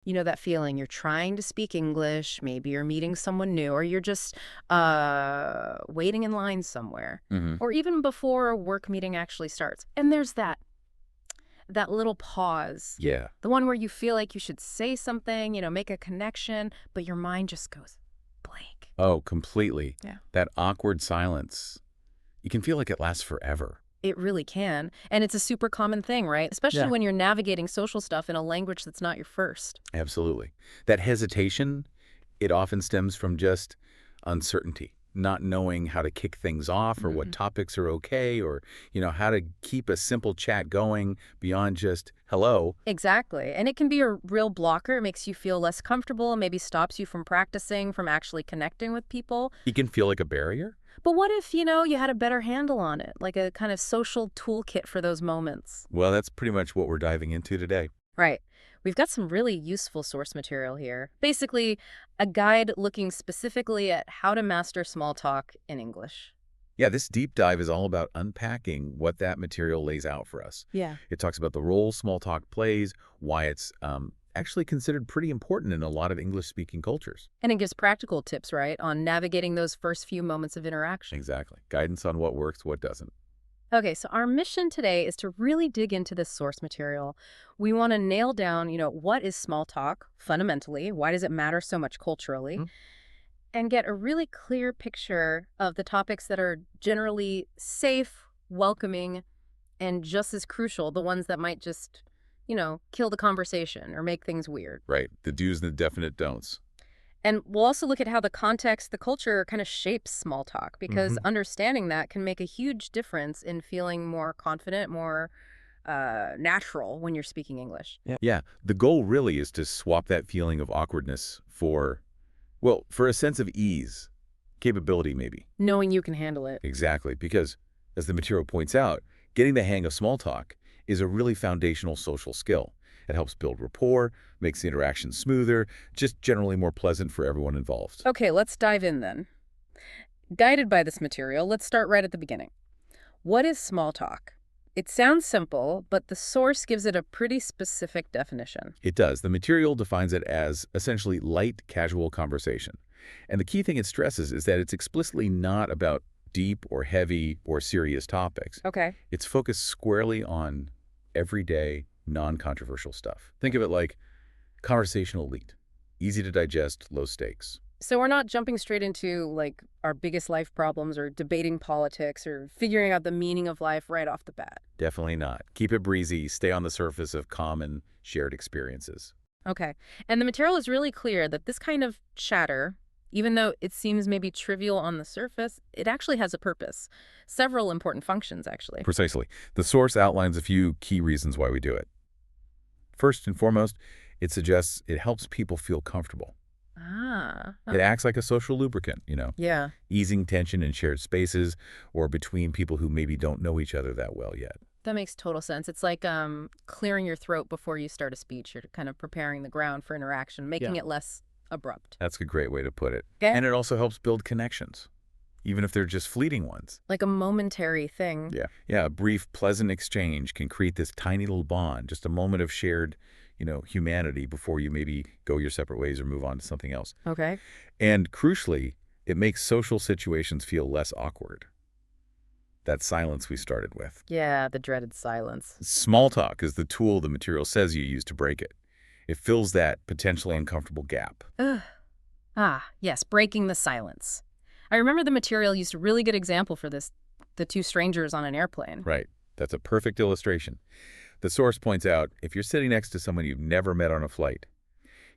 You know that feeling, you're trying to speak English, maybe you're meeting someone new, or you're just waiting in line somewhere, Hmm. or even before a work meeting actually starts. And there's that little pause, Yeah. the one where you feel like you should say something, make a connection, but your mind just goes blank. Oh, completely. Yeah. That awkward silence. You can feel like it lasts forever. It really can. And it's a super common thing, right? Especially Yeah. when you're navigating social stuff in a language that's not your first. Absolutely. That hesitation, it often stems from just uncertainty, not knowing how to kick things off or what Mhm. topics are okay or, how to keep a simple chat going beyond just hello. Exactly. And it can be a real blocker. It makes you feel less comfortable, maybe stops you from practicing, from actually connecting with people. It can feel like a barrier. But what if, you had a better handle on it, like a kind of social toolkit for those moments? Well, that's pretty much what we're diving into today. Right. We've got some really useful source material here. Basically, a guide looking specifically at how to master small talk in English. Yeah, this deep dive is all about unpacking what that material lays out for us. Yeah. It talks about the role small talk plays, why it's actually considered pretty important in a lot of English-speaking cultures. And it gives practical tips, right, on navigating those first few moments of interaction. Exactly. Guidance on what works, what doesn't. Okay, so our mission today is to really dig into this source material. We want to nail down, what is small talk fundamentally? Why does it matter so much culturally? Hmm? And get a really clear picture of the topics that are generally safe, welcoming, and just as crucial, the ones that might just, kill the conversation or make things weird. Right. The do's and the definite don'ts. And we'll also look at how the context, the culture kind of shapes small talk, because Hmm. understanding that can make a huge difference in feeling more confident, more natural when you're speaking English. Yeah. Yeah. The goal really is to swap that feeling of awkwardness for a sense of ease, capability maybe. Knowing you can handle it. Exactly. Because as the material points out, getting the hang of small talk is a really foundational social skill. It helps build rapport, makes the interaction smoother, just generally more pleasant for everyone involved. Okay, let's dive in then. Guided by this material, let's start right at the beginning. What is small talk? It sounds simple, but the source gives it a pretty specific definition. It does. The material defines it as essentially light, casual conversation. And the key thing it stresses is that it's explicitly not about deep or heavy or serious topics. Okay. It's focused squarely on everyday, non-controversial stuff. Think of it like conversational elite. Easy to digest, low stakes. So we're not jumping straight into like our biggest life problems or debating politics or figuring out the meaning of life right off the bat. Definitely not. Keep it breezy. Stay on the surface of common, shared experiences. Okay. And the material is really clear that this kind of chatter, even though it seems maybe trivial on the surface, it actually has a purpose. Several important functions, actually. Precisely. The source outlines a few key reasons why we do it. First and foremost, it helps people feel comfortable. Ah. It acts like a social lubricant, Yeah. easing tension in shared spaces or between people who maybe don't know each other that well yet. That makes total sense. It's like clearing your throat before you start a speech. You're kind of preparing the ground for interaction, making Yeah. it less abrupt. That's a great way to put it. Okay? And it also helps build connections, even if they're just fleeting ones. Like a momentary thing. Yeah. Yeah, a brief, pleasant exchange can create this tiny little bond, just a moment of shared, humanity before you maybe go your separate ways or move on to something else. Okay. And crucially, it makes social situations feel less awkward. That silence we started with. Yeah, the dreaded silence. Small talk is the tool the material says you use to break it. It fills that potentially uncomfortable gap. Ugh. Ah, yes, breaking the silence. I remember the material used a really good example for this, the two strangers on an airplane. Right. That's a perfect illustration. The source points out, if you're sitting next to someone you've never met on a flight,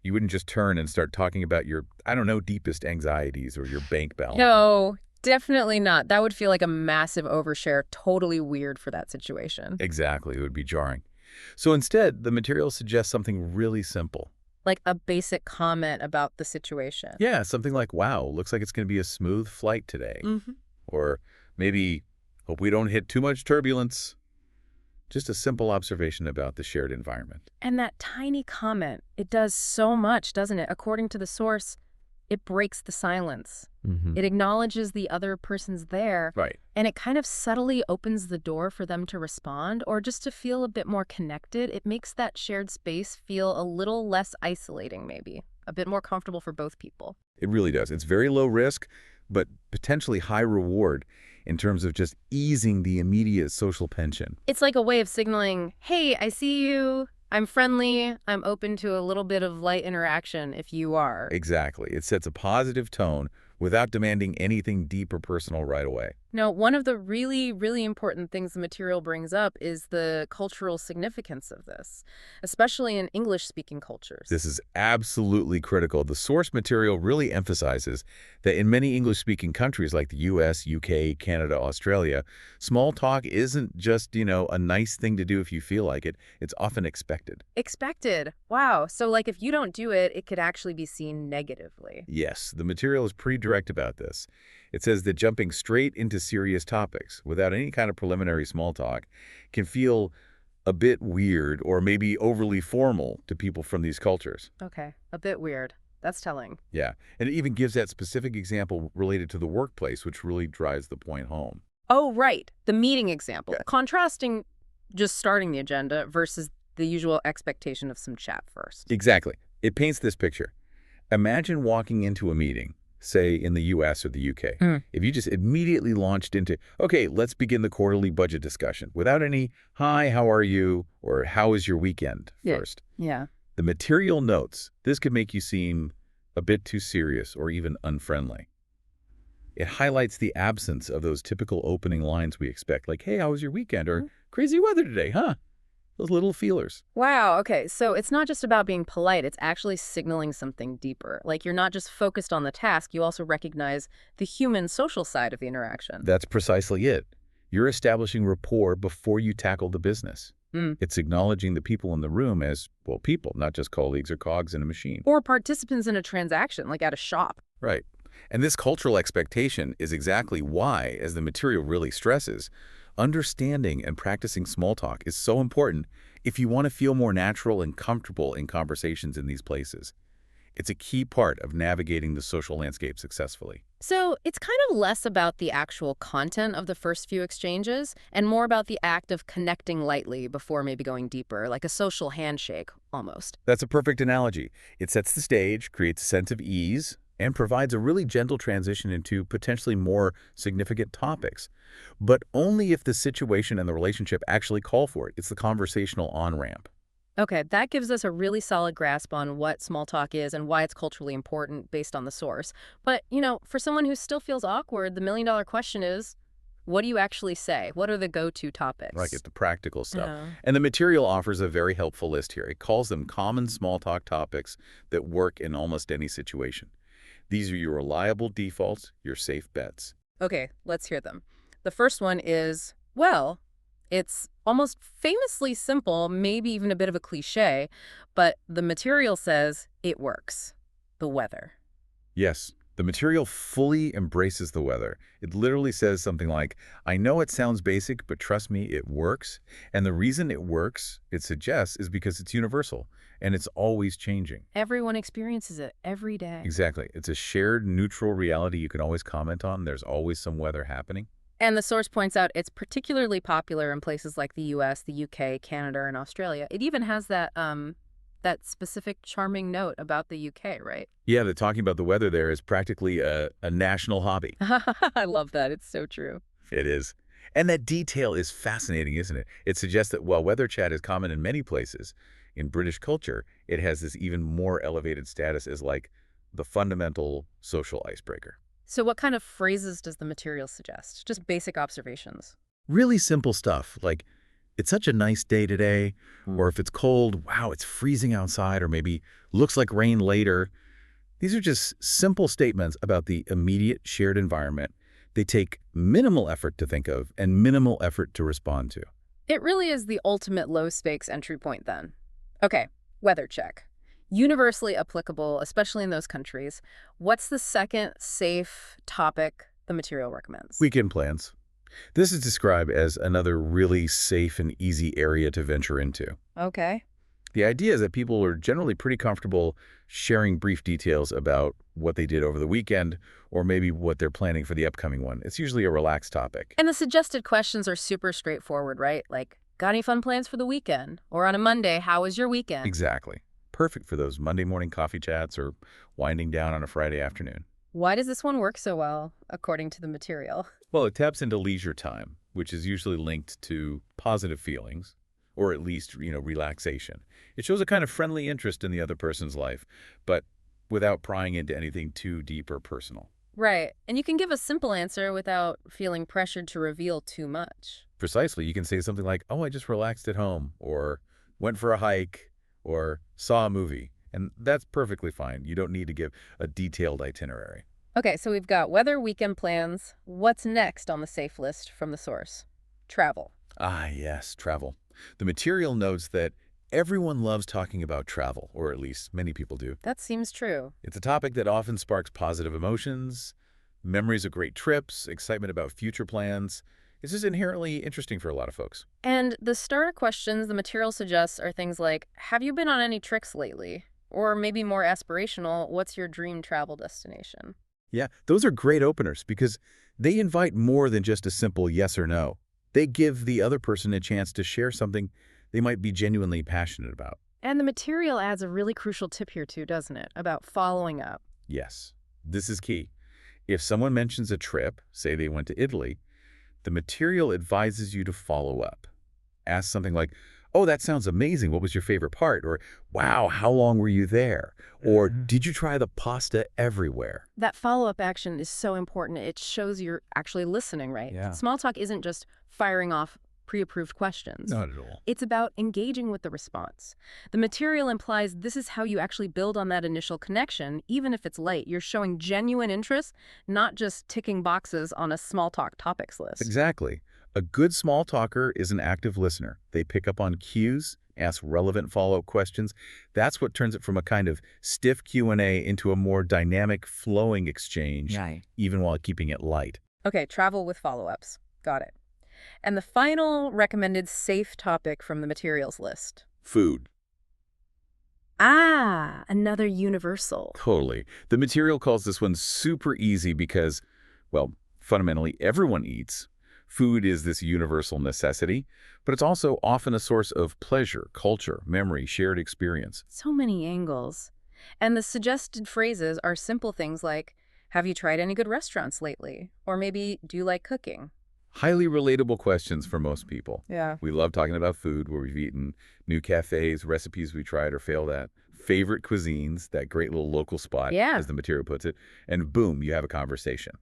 you wouldn't just turn and start talking about your, I don't know, deepest anxieties or your bank balance. No, definitely not. That would feel like a massive overshare, totally weird for that situation. Exactly. It would be jarring. So instead, the material suggests something really simple. Like a basic comment about the situation. Yeah, something like, wow, looks like it's going to be a smooth flight today. Mm-hmm. Or maybe, hope we don't hit too much turbulence. Just a simple observation about the shared environment. And that tiny comment, it does so much, doesn't it? According to the source, it breaks the silence. Hmm. It acknowledges the other person's there, Right. and it kind of subtly opens the door for them to respond or just to feel a bit more connected. It makes that shared space feel a little less isolating, maybe, a bit more comfortable for both people. It really does. It's very low risk, but potentially high reward in terms of just easing the immediate social tension. It's like a way of signaling, hey, I see you, I'm friendly, I'm open to a little bit of light interaction if you are. Exactly. It sets a positive tone without demanding anything deep or personal right away. Now, one of the really, really important things the material brings up is the cultural significance of this, especially in English-speaking cultures. This is absolutely critical. The source material really emphasizes that in many English-speaking countries like the US, UK, Canada, Australia, small talk isn't just, a nice thing to do if you feel like it. It's often expected. Expected. Wow. So, like, if you don't do it, it could actually be seen negatively. Yes, the material is pretty direct about this. It says that jumping straight into serious topics without any kind of preliminary small talk can feel a bit weird or maybe overly formal to people from these cultures. Okay. A bit weird. That's telling. Yeah, and it even gives that specific example related to the workplace, which really drives the point home. Oh, right. The meeting example. Yeah. Contrasting just starting the agenda versus the usual expectation of some chat first. Exactly. It paints this picture. Imagine walking into a meeting, say in the US or the UK. If you just immediately launched into, okay, let's begin the quarterly budget discussion without any, hi, how are you, or how was your weekend Yeah. first. Yeah. The material notes, this could make you seem a bit too serious or even unfriendly. It highlights the absence of those typical opening lines we expect, like, hey, how was your weekend? Or crazy weather today, huh? Those little feelers. Wow, okay, so it's not just about being polite, it's actually signaling something deeper. Like, you're not just focused on the task, you also recognize the human social side of the interaction. That's precisely it. You're establishing rapport before you tackle the business. It's acknowledging the people in the room as, well, people, not just colleagues or cogs in a machine. Or participants in a transaction, like at a shop. Right. And this cultural expectation is exactly why, as the material really stresses, understanding and practicing small talk is so important if you want to feel more natural and comfortable in conversations in these places. It's a key part of navigating the social landscape successfully. So it's kind of less about the actual content of the first few exchanges and more about the act of connecting lightly before maybe going deeper, like a social handshake, almost. That's a perfect analogy. It sets the stage, creates a sense of ease, and provides a really gentle transition into potentially more significant topics. But only if the situation and the relationship actually call for it. It's the conversational on-ramp. Okay, that gives us a really solid grasp on what small talk is and why it's culturally important based on the source. But, for someone who still feels awkward, the million-dollar question is, what do you actually say? What are the go-to topics? Like, it's the practical stuff. Yeah. And the material offers a very helpful list here. It calls them common small talk topics that work in almost any situation. These are your reliable defaults, your safe bets. Okay, let's hear them. The first one is, well, it's almost famously simple, maybe even a bit of a cliche, but the material says it works. The weather. Yes, the material fully embraces the weather. It literally says something like, I know it sounds basic, but trust me, it works. And the reason it works, it suggests, is because it's universal and it's always changing. Everyone experiences it every day. Exactly. It's a shared neutral reality you can always comment on. There's always some weather happening. And the source points out it's particularly popular in places like the US, the UK, Canada, and Australia. It even has that specific charming note about the UK, right? Yeah, the talking about the weather there is practically a national hobby. I love that. It's so true. It is. And that detail is fascinating, isn't it? It suggests that while weather chat is common in many places, in British culture, it has this even more elevated status as like the fundamental social icebreaker. So what kind of phrases does the material suggest? Just basic observations. Really simple stuff like, it's such a nice day today, or if it's cold, wow, it's freezing outside, or maybe looks like rain later. These are just simple statements about the immediate shared environment. They take minimal effort to think of and minimal effort to respond to. It really is the ultimate low-stakes entry point then. Okay, weather check. Universally applicable, especially in those countries. What's the second safe topic the material recommends? Weekend plans. This is described as another really safe and easy area to venture into. Okay. The idea is that people are generally pretty comfortable sharing brief details about what they did over the weekend, or maybe what they're planning for the upcoming one. It's usually a relaxed topic. And the suggested questions are super straightforward, right? Like, got any fun plans for the weekend? Or on a Monday, how was your weekend? Exactly. Perfect for those Monday morning coffee chats or winding down on a Friday afternoon. Why does this one work so well, according to the material? Well, it taps into leisure time, which is usually linked to positive feelings, or at least, relaxation. It shows a kind of friendly interest in the other person's life, but without prying into anything too deep or personal. Right. And you can give a simple answer without feeling pressured to reveal too much. Precisely, you can say something like, oh, I just relaxed at home, or went for a hike, or saw a movie. And that's perfectly fine. You don't need to give a detailed itinerary. Okay, so we've got weather, weekend plans. What's next on the safe list from the source? Travel. Ah, yes, travel. The material notes that everyone loves talking about travel, or at least many people do. That seems true. It's a topic that often sparks positive emotions, memories of great trips, excitement about future plans. It's just inherently interesting for a lot of folks. And the starter questions the material suggests are things like, have you been on any trips lately? Or maybe more aspirational, what's your dream travel destination? Yeah, those are great openers because they invite more than just a simple yes or no. They give the other person a chance to share something they might be genuinely passionate about. And the material adds a really crucial tip here too, doesn't it? About following up. Yes, this is key. If someone mentions a trip, say they went to Italy, the material advises you to follow up. Ask something like, oh, that sounds amazing. What was your favorite part? Or, wow, how long were you there? Or, did you try the pasta everywhere? That follow-up action is so important. It shows you're actually listening, right? Yeah. Small talk isn't just firing off pre-approved questions. Not at all. It's about engaging with the response. The material implies this is how you actually build on that initial connection, even if it's late. You're showing genuine interest, not just ticking boxes on a small talk topics list. Exactly. A good small talker is an active listener. They pick up on cues, ask relevant follow-up questions. That's what turns it from a kind of stiff Q&A into a more dynamic, flowing exchange, Right. even while keeping it light. Okay, travel with follow-ups. Got it. And the final recommended safe topic from the materials list. Food. Ah, another universal. Totally. The material calls this one super easy because, well, fundamentally everyone eats. Food is this universal necessity, but it's also often a source of pleasure, culture, memory, shared experience. So many angles. And the suggested phrases are simple things like, have you tried any good restaurants lately? Or maybe, do you like cooking? Highly relatable questions for most people. Yeah. We love talking about food, where we've eaten, new cafes, recipes we tried or failed at, favorite cuisines, that great little local spot, Yeah. as the material puts it, and boom, you have a conversation.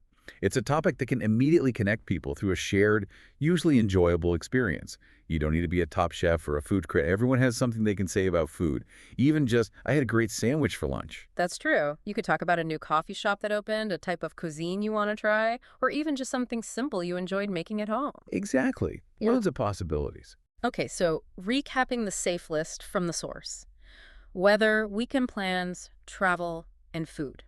It's a topic that can immediately connect people through a shared, usually enjoyable experience. You don't need to be a top chef or a food critic. Everyone has something they can say about food. Even just, I had a great sandwich for lunch. That's true. You could talk about a new coffee shop that opened, a type of cuisine you want to try, or even just something simple you enjoyed making at home. Exactly. Yeah. Loads of possibilities. Okay, so recapping the safe list from the source. Weather, weekend plans, travel, and food.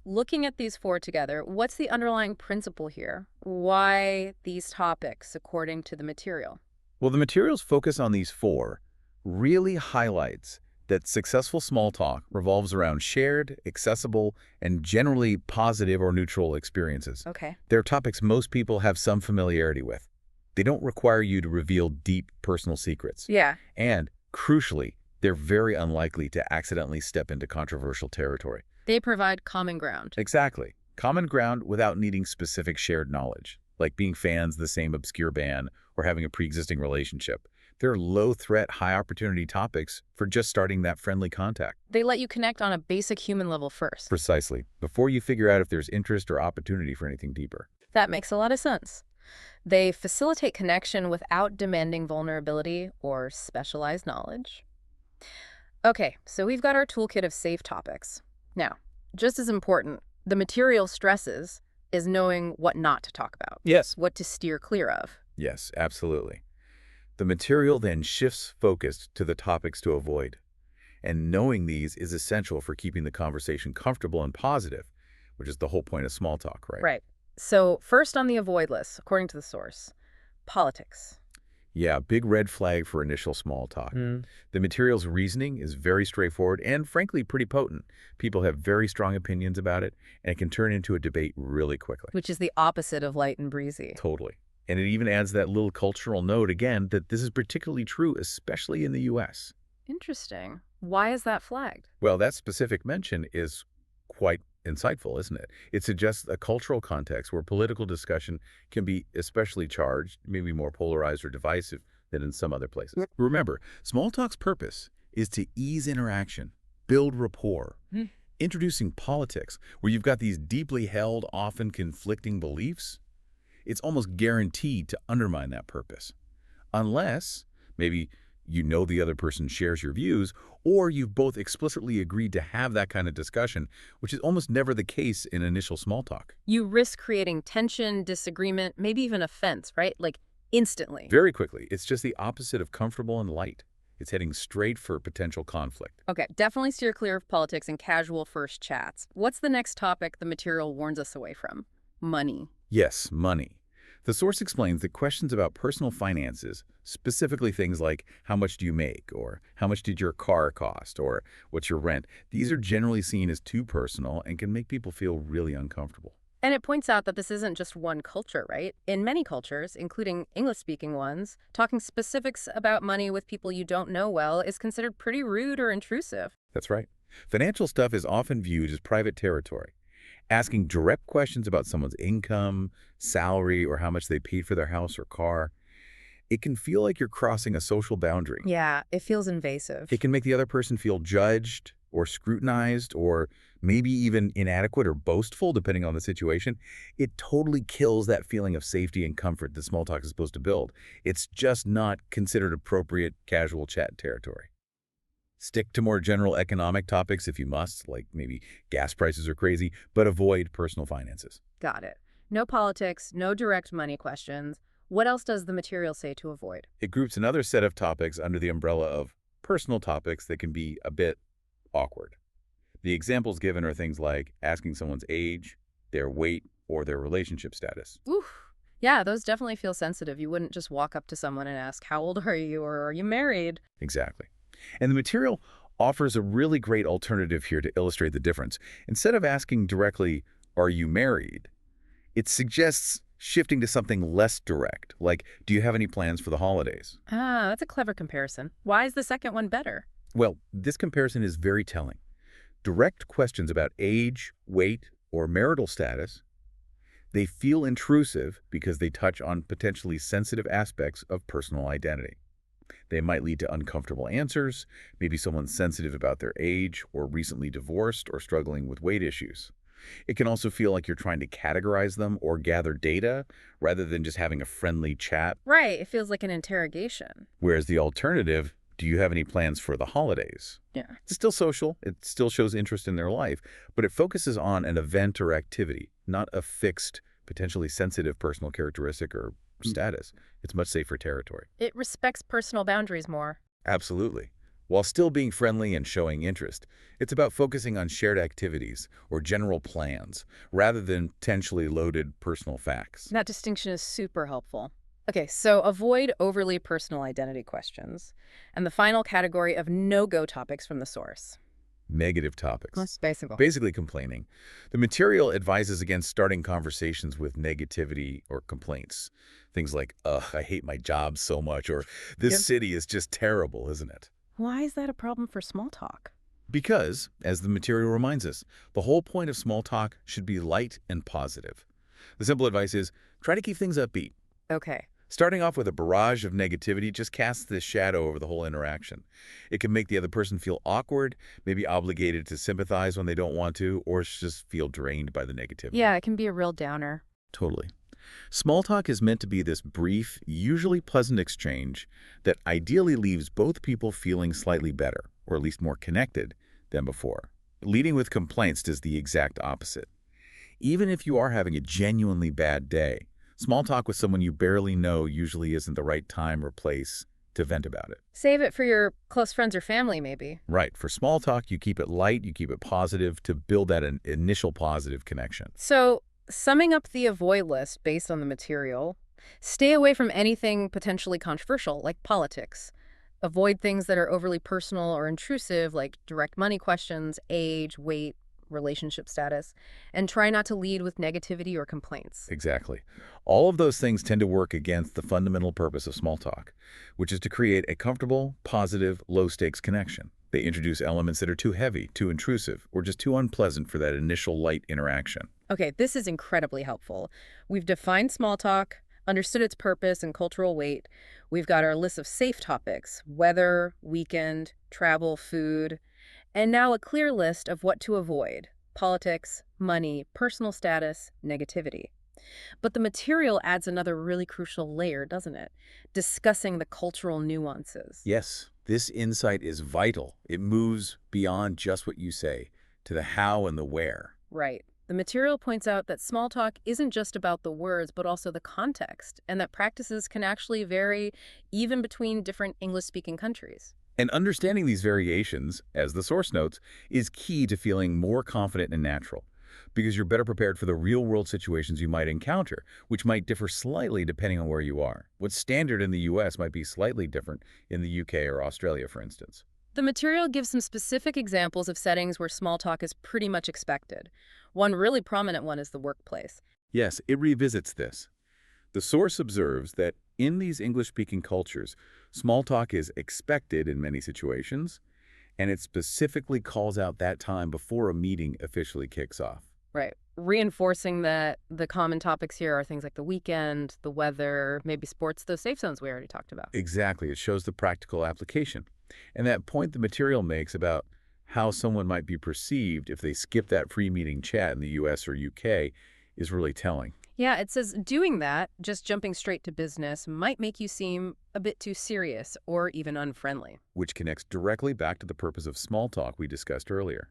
Looking at these four together, what's the underlying principle here? Why these topics, according to the material? Well, the material's focus on these four really highlights that successful small talk revolves around shared, accessible, and generally positive or neutral experiences. Okay. They're topics most people have some familiarity with. They don't require you to reveal deep personal secrets. Yeah. And, crucially, they're very unlikely to accidentally step into controversial territory. They provide common ground. Exactly. Common ground without needing specific shared knowledge, like being fans of the same obscure band or having a pre-existing relationship. They're low-threat, high-opportunity topics for just starting that friendly contact. They let you connect on a basic human level first. Precisely, before you figure out if there's interest or opportunity for anything deeper. That makes a lot of sense. They facilitate connection without demanding vulnerability or specialized knowledge. Okay, so we've got our toolkit of safe topics. Now, just as important, the material stresses is knowing what not to talk about. Yes. What to steer clear of. Yes, absolutely. The material then shifts focus to the topics to avoid. And knowing these is essential for keeping the conversation comfortable and positive, which is the whole point of small talk, right? Right. So first on the avoid list, according to the source, politics. Yeah, big red flag for initial small talk. Mm. The material's reasoning is very straightforward and, frankly, pretty potent. People have very strong opinions about it, and it can turn into a debate really quickly. Which is the opposite of light and breezy. Totally. And it even adds that little cultural note, again, that this is particularly true, especially in the U.S. Interesting. Why is that flagged? Well, that specific mention is quite insightful, isn't it? It suggests a cultural context where political discussion can be especially charged, maybe more polarized or divisive than in some other places. Remember, small talk's purpose is to ease interaction, build rapport. Mm. Introducing politics, where you've got these deeply held, often conflicting beliefs, it's almost guaranteed to undermine that purpose. Unless, maybe you know the other person shares your views, or you've both explicitly agreed to have that kind of discussion, which is almost never the case in initial small talk. You risk creating tension, disagreement, maybe even offense, right? Like instantly. Very quickly, it's just the opposite of comfortable and light. It's heading straight for potential conflict. Okay, definitely steer clear of politics and casual first chats. What's the next topic the material warns us away from? Money. Yes, money. The source explains that questions about personal finances, specifically things like how much do you make, or how much did your car cost, or what's your rent, these are generally seen as too personal and can make people feel really uncomfortable. And it points out that this isn't just one culture, right? In many cultures, including English-speaking ones, talking specifics about money with people you don't know well is considered pretty rude or intrusive. That's right. Financial stuff is often viewed as private territory. Asking direct questions about someone's income, salary, or how much they paid for their house or car, it can feel like you're crossing a social boundary. Yeah, it feels invasive. It can make the other person feel judged or scrutinized or maybe even inadequate or boastful, depending on the situation. It totally kills that feeling of safety and comfort that small talk is supposed to build. It's just not considered appropriate casual chat territory. Stick to more general economic topics if you must, like maybe gas prices are crazy, but avoid personal finances. Got it. No politics, no direct money questions. What else does the material say to avoid? It groups another set of topics under the umbrella of personal topics that can be a bit awkward. The examples given are things like asking someone's age, their weight, or their relationship status. Oof. Yeah, those definitely feel sensitive. You wouldn't just walk up to someone and ask, how old are you, or are you married? Exactly. And the material offers a really great alternative here to illustrate the difference. Instead of asking directly, are you married? It suggests shifting to something less direct, like, do you have any plans for the holidays? Ah, that's a clever comparison. Why is the second one better? Well, this comparison is very telling. Direct questions about age, weight, or marital status, they feel intrusive because they touch on potentially sensitive aspects of personal identity. They might lead to uncomfortable answers, maybe someone's sensitive about their age, or recently divorced, or struggling with weight issues. It can also feel like you're trying to categorize them or gather data rather than just having a friendly chat. Right, it feels like an interrogation. Whereas the alternative, do you have any plans for the holidays? Yeah. It's still social, it still shows interest in their life, but it focuses on an event or activity, not a fixed, potentially sensitive personal characteristic or status. It's much safer territory. It respects personal boundaries more. Absolutely. While still being friendly and showing interest, it's about focusing on shared activities or general plans rather than potentially loaded personal facts. That distinction is super helpful. Okay, so avoid overly personal identity questions. And the final category of no-go topics from the source. Negative topics. That's basic. Basically complaining. The material advises against starting conversations with negativity or complaints. Things like, ugh, I hate my job so much, or this city is just terrible, isn't it? Why is that a problem for small talk? Because, as the material reminds us, the whole point of small talk should be light and positive. The simple advice is, try to keep things upbeat. Okay. Starting off with a barrage of negativity just casts this shadow over the whole interaction. It can make the other person feel awkward, maybe obligated to sympathize when they don't want to, or just feel drained by the negativity. Yeah, it can be a real downer. Totally. Small talk is meant to be this brief, usually pleasant exchange that ideally leaves both people feeling slightly better, or at least more connected, than before. Leading with complaints does the exact opposite. Even if you are having a genuinely bad day, small talk with someone you barely know usually isn't the right time or place to vent about it. Save it for your close friends or family, maybe. Right. For small talk, you keep it light, you keep it positive to build that initial positive connection. So, summing up the avoid list based on the material, Stay away from anything potentially controversial, like politics. Avoid things that are overly personal or intrusive, like direct money questions, age, weight, relationship status, and try not to lead with negativity or complaints. Exactly. All of those things tend to work against the fundamental purpose of small talk, which is to create a comfortable, positive, low-stakes connection. They introduce elements that are too heavy, too intrusive, or just too unpleasant for that initial light interaction. Okay, this is incredibly helpful. We've defined small talk, understood its purpose and cultural weight. We've got our list of safe topics, weather, weekend, travel, food, and now a clear list of what to avoid: politics, money, personal status, negativity. But the material adds another really crucial layer, doesn't it? Discussing the cultural nuances. Yes, this insight is vital. It moves beyond just what you say to the how and the where. Right. The material points out that small talk isn't just about the words, but also the context, and that practices can actually vary even between different English-speaking countries. And understanding these variations, as the source notes, is key to feeling more confident and natural, because you're better prepared for the real-world situations you might encounter, which might differ slightly depending on where you are. What's standard in the U.S. might be slightly different in the U.K. or Australia, for instance. The material gives some specific examples of settings where small talk is pretty much expected. One really prominent one is the workplace. Yes, it revisits this. The source observes that in these English-speaking cultures, small talk is expected in many situations, and it specifically calls out that time before a meeting officially kicks off. Right. Reinforcing that the common topics here are things like the weekend, the weather, maybe sports, those safe zones we already talked about. Exactly. It shows the practical application. And that point the material makes about how someone might be perceived if they skip that pre-meeting chat in the US or UK is really telling. Yeah, it says doing that, just jumping straight to business, might make you seem a bit too serious or even unfriendly. Which connects directly back to the purpose of small talk we discussed earlier.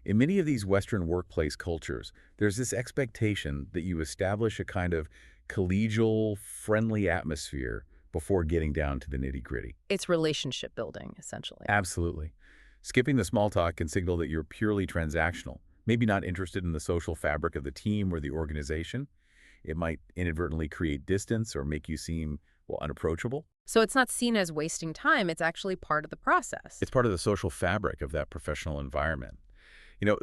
In many of these Western workplace cultures, there's this expectation that you establish a kind of collegial, friendly atmosphere before getting down to the nitty-gritty. It's relationship building, essentially. Absolutely. Skipping the small talk can signal that you're purely transactional, maybe not interested in the social fabric of the team or the organization. It might inadvertently create distance or make you seem, well, unapproachable. So it's not seen as wasting time, it's actually part of the process. It's part of the social fabric of that professional environment.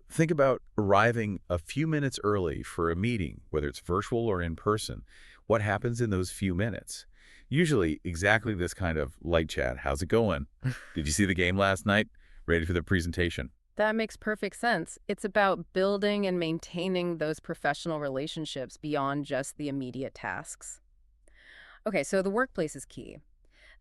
Think about arriving a few minutes early for a meeting, whether it's virtual or in person. What happens in those few minutes? Usually exactly this kind of light chat. How's it going? Did you see the game last night? Ready for the presentation? That makes perfect sense. It's about building and maintaining those professional relationships beyond just the immediate tasks. Okay, so the workplace is key.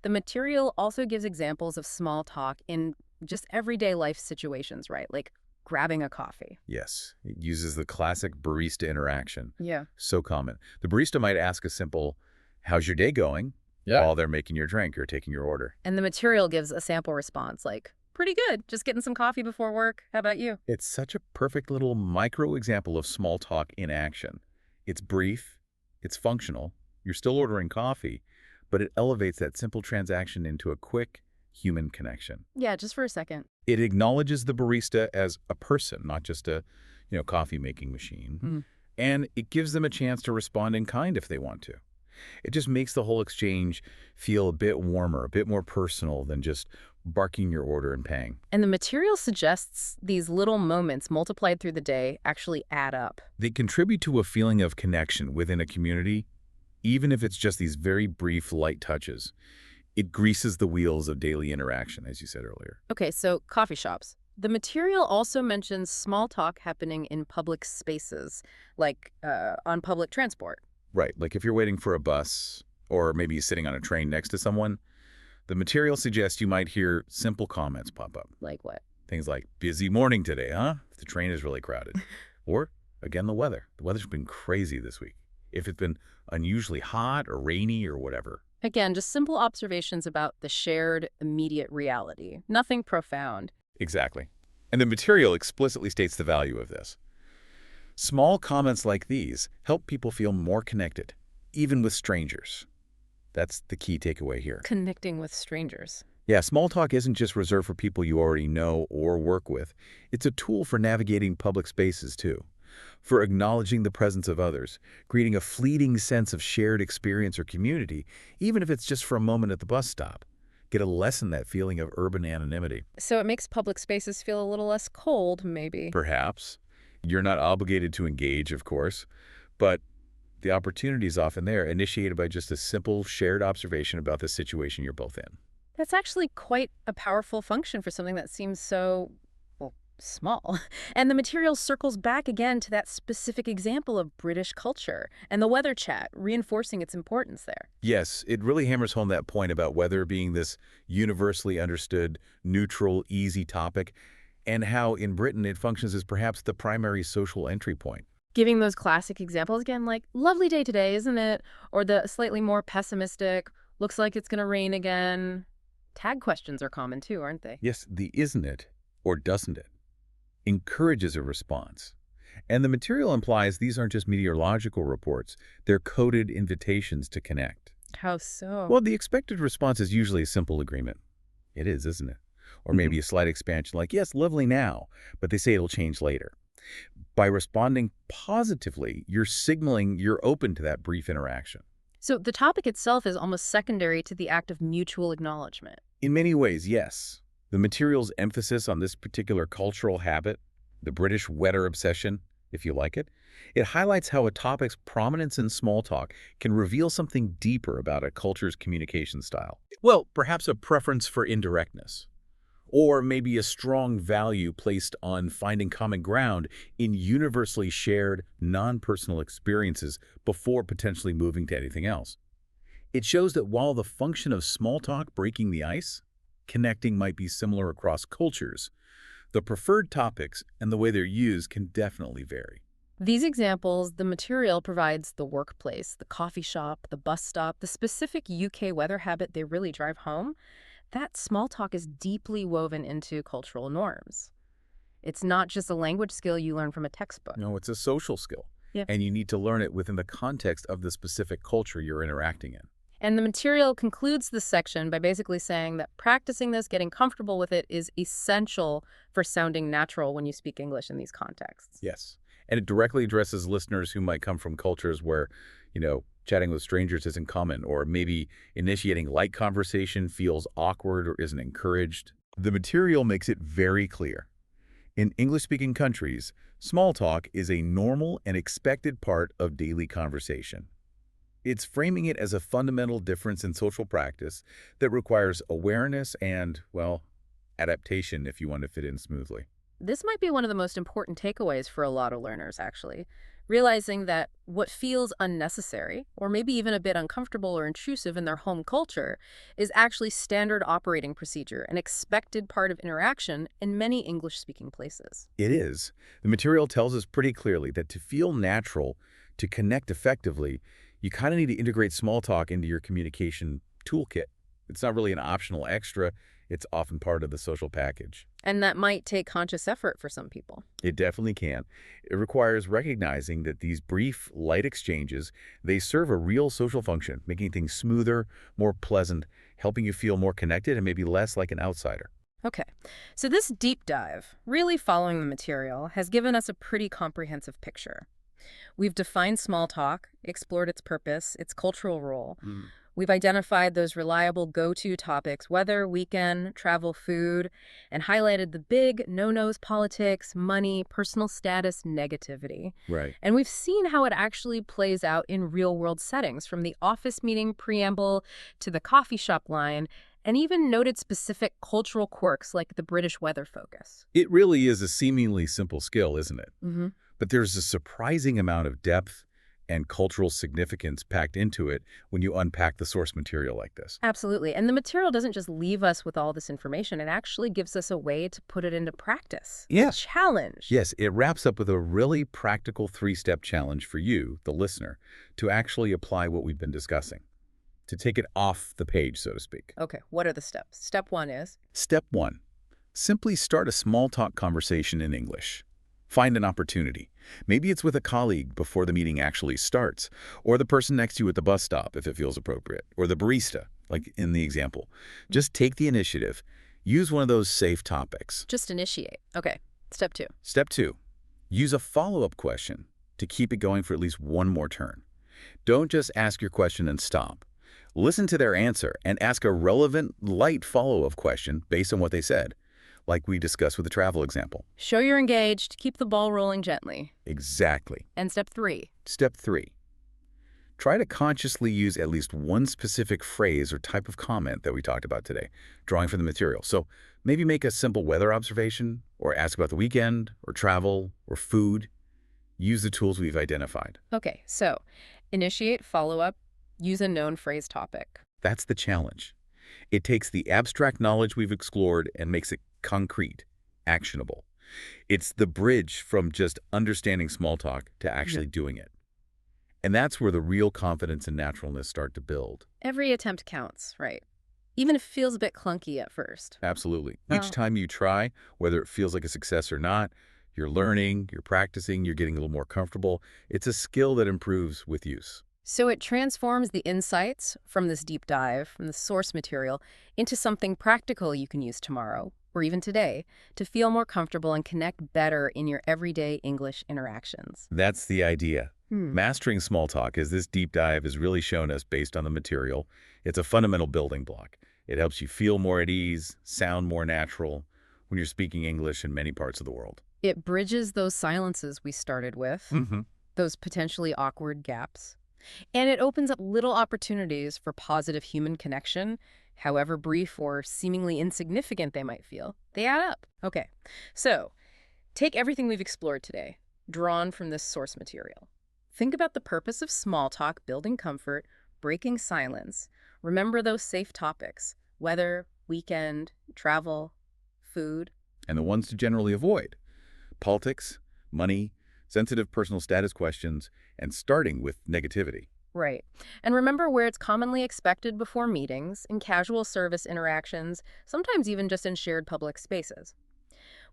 The material also gives examples of small talk in just everyday life situations, right? Like grabbing a coffee. Yes, it uses the classic barista interaction. Yeah. So common. The barista might ask a simple, how's your day going? Yeah. While they're making your drink or taking your order. And the material gives a sample response like, pretty good, just getting some coffee before work. How about you? It's such a perfect little micro example of small talk in action. It's brief, it's functional, you're still ordering coffee, but it elevates that simple transaction into a quick human connection. Yeah, just for a second. It acknowledges the barista as a person, not just a, coffee making machine. Mm. And it gives them a chance to respond in kind if they want to. It just makes the whole exchange feel a bit warmer, a bit more personal than just barking your order and paying. And the material suggests these little moments multiplied through the day actually add up. They contribute to a feeling of connection within a community, even if it's just these very brief, light touches. It greases the wheels of daily interaction, as you said earlier. Okay, so coffee shops. The material also mentions small talk happening in public spaces, like on public transport. Right, like if you're waiting for a bus, or maybe sitting on a train next to someone, the material suggests you might hear simple comments pop up. Like what? Things like, busy morning today, huh? If the train is really crowded. Or, again, the weather. The weather's been crazy this week. If it's been unusually hot or rainy or whatever. Again, just simple observations about the shared immediate reality. Nothing profound. Exactly. And the material explicitly states the value of this. Small comments like these help people feel more connected, even with strangers. That's the key takeaway here. Connecting with strangers. Yeah, small talk isn't just reserved for people you already know or work with. It's a tool for navigating public spaces, too. for acknowledging the presence of others, creating a fleeting sense of shared experience or community, even if it's just for a moment at the bus stop. Get a lessen that feeling of urban anonymity. So it makes public spaces feel a little less cold, maybe. Perhaps. You're not obligated to engage, of course, but the opportunity is often there, initiated by just a simple shared observation about the situation you're both in. That's actually quite a powerful function for something that seems so, well, small. And the material circles back again to that specific example of British culture and the weather chat, reinforcing its importance there. Yes, it really hammers home that point about weather being this universally understood, neutral, easy topic, and how in Britain it functions as perhaps the primary social entry point. Giving those classic examples again, like, lovely day today, isn't it? Or the slightly more pessimistic, looks like it's going to rain again. Tag questions are common too, aren't they? Yes, the isn't it or doesn't it encourages a response. And the material implies these aren't just meteorological reports, they're coded invitations to connect. How so? Well, the expected response is usually a simple agreement. It is, isn't it? Or maybe a slight expansion like, yes, lovely now, but they say it'll change later. By responding positively, you're signaling you're open to that brief interaction. So the topic itself is almost secondary to the act of mutual acknowledgement. In many ways, yes. The material's emphasis on this particular cultural habit, the British weather obsession, if you like it highlights how a topic's prominence in small talk can reveal something deeper about a culture's communication style. Well, perhaps a preference for indirectness. Or maybe a strong value placed on finding common ground in universally shared, non-personal experiences before potentially moving to anything else. It shows that while the function of small talk breaking the ice, connecting might be similar across cultures, the preferred topics and the way they're used can definitely vary. These examples, the material provides the workplace, the coffee shop, the bus stop, the specific UK weather habit they really drive home. That small talk is deeply woven into cultural norms. It's not just a language skill you learn from a textbook. No, it's a social skill. Yeah. And you need to learn it within the context of the specific culture you're interacting in. And the material concludes this section by basically saying that practicing this, getting comfortable with it, is essential for sounding natural when you speak English in these contexts. Yes. And it directly addresses listeners who might come from cultures where, chatting with strangers isn't common, or maybe initiating light conversation feels awkward or isn't encouraged. The material makes it very clear. In English-speaking countries, small talk is a normal and expected part of daily conversation. It's framing it as a fundamental difference in social practice that requires awareness and, well, adaptation if you want to fit in smoothly. This might be one of the most important takeaways for a lot of learners, actually. Realizing that what feels unnecessary, or maybe even a bit uncomfortable or intrusive in their home culture, is actually standard operating procedure, an expected part of interaction in many English-speaking places. It is. The material tells us pretty clearly that to feel natural, to connect effectively, you kind of need to integrate small talk into your communication toolkit. It's not really an optional extra. It's often part of the social package. And that might take conscious effort for some people. It definitely can. It requires recognizing that these brief, light exchanges, they serve a real social function, making things smoother, more pleasant, helping you feel more connected and maybe less like an outsider. Okay, so this deep dive, really following the material, has given us a pretty comprehensive picture. We've defined small talk, explored its purpose, its cultural role. We've identified those reliable go-to topics, weather, weekend, travel, food, and highlighted the big no-nos politics, money, personal status, negativity. Right. And we've seen how it actually plays out in real-world settings, from the office meeting preamble to the coffee shop line, and even noted specific cultural quirks like the British weather focus. It really is a seemingly simple skill, isn't it? Mm-hmm. But there's a surprising amount of depth and cultural significance packed into it when you unpack the source material like this. Absolutely. And the material doesn't just leave us with all this information. It actually gives us a way to put it into practice. Yeah. A challenge. Yes, it wraps up with a really practical three-step challenge for you, the listener, to actually apply what we've been discussing, to take it off the page, so to speak. Okay, what are the steps? Step 1 is? Step 1. Simply start a small talk conversation in English. Find an opportunity. Maybe it's with a colleague before the meeting actually starts, or the person next to you at the bus stop if it feels appropriate, or the barista, like in the example. Just take the initiative. Use one of those safe topics. Just initiate. Okay, step 2. Step 2. Use a follow-up question to keep it going for at least one more turn. Don't just ask your question and stop. Listen to their answer and ask a relevant, light follow-up question based on what they said, like we discussed with the travel example. Show you're engaged, keep the ball rolling gently. Exactly. And step 3. Step 3. Try to consciously use at least one specific phrase or type of comment that we talked about today, drawing from the material. So maybe make a simple weather observation, or ask about the weekend, or travel, or food. Use the tools we've identified. Okay, so initiate, follow up, use a known phrase topic. That's the challenge. It takes the abstract knowledge we've explored and makes it concrete, actionable. It's the bridge from just understanding small talk to actually doing it. And that's where the real confidence and naturalness start to build. Every attempt counts, right? Even if it feels a bit clunky at first. Absolutely. Oh. Each time you try, whether it feels like a success or not, you're learning, you're practicing, you're getting a little more comfortable. It's a skill that improves with use. So it transforms the insights from this deep dive, from the source material, into something practical you can use tomorrow, or even today, to feel more comfortable and connect better in your everyday English interactions. That's the idea. Mastering small talk, as this deep dive has really shown us based on the material, it's a fundamental building block. It helps you feel more at ease, sound more natural when you're speaking English in many parts of the world. It bridges those silences we started with, those potentially awkward gaps. And it opens up little opportunities for positive human connection, however brief or seemingly insignificant they might feel. They add up. Okay, so take everything we've explored today, drawn from this source material. Think about the purpose of small talk, building comfort, breaking silence. Remember those safe topics: weather, weekend, travel, food. And the ones to generally avoid: politics, money, sensitive personal status questions, and starting with negativity. Right. And remember where it's commonly expected before meetings, in casual service interactions, sometimes even just in shared public spaces.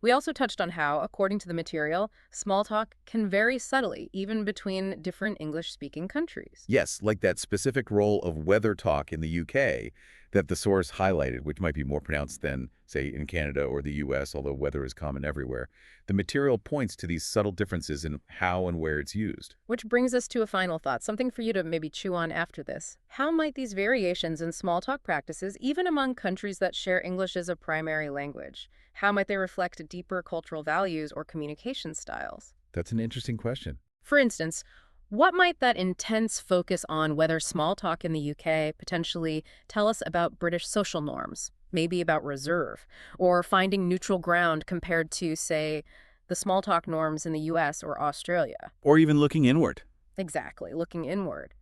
We also touched on how, according to the material, small talk can vary subtly, even between different English-speaking countries. Yes, like that specific role of weather talk in the UK that the source highlighted, which might be more pronounced than, say, in Canada or the US, although weather is common everywhere. The material points to these subtle differences in how and where it's used. Which brings us to a final thought, something for you to maybe chew on after this. How might these variations in small talk practices, even among countries that share English as a primary language, how might they reflect deeper cultural values or communication styles? That's an interesting question. For instance, what might that intense focus on weather small talk in the UK potentially tell us about British social norms, maybe about reserve, or finding neutral ground compared to, say, the small talk norms in the US or Australia? Or even looking inward. Exactly, looking inward.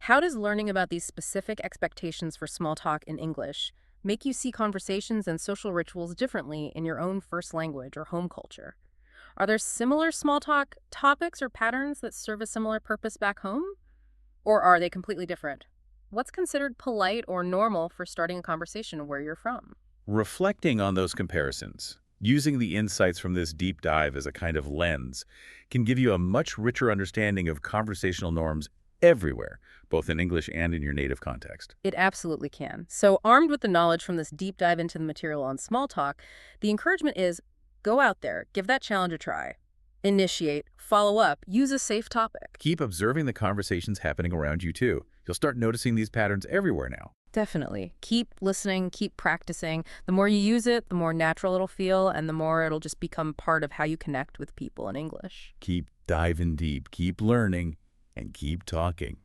How does learning about these specific expectations for small talk in English make you see conversations and social rituals differently in your own first language or home culture? Are there similar small talk topics or patterns that serve a similar purpose back home? Or are they completely different? What's considered polite or normal for starting a conversation where you're from? Reflecting on those comparisons, using the insights from this deep dive as a kind of lens, can give you a much richer understanding of conversational norms everywhere, both in English and in your native context. It absolutely can. So armed with the knowledge from this deep dive into the material on small talk, the encouragement is go out there, give that challenge a try. Initiate, follow up, use a safe topic. Keep observing the conversations happening around you too. You'll start noticing these patterns everywhere now. Definitely. Keep listening, keep practicing. The more you use it, the more natural it'll feel, and the more it'll just become part of how you connect with people in English. Keep diving deep, keep learning, and keep talking.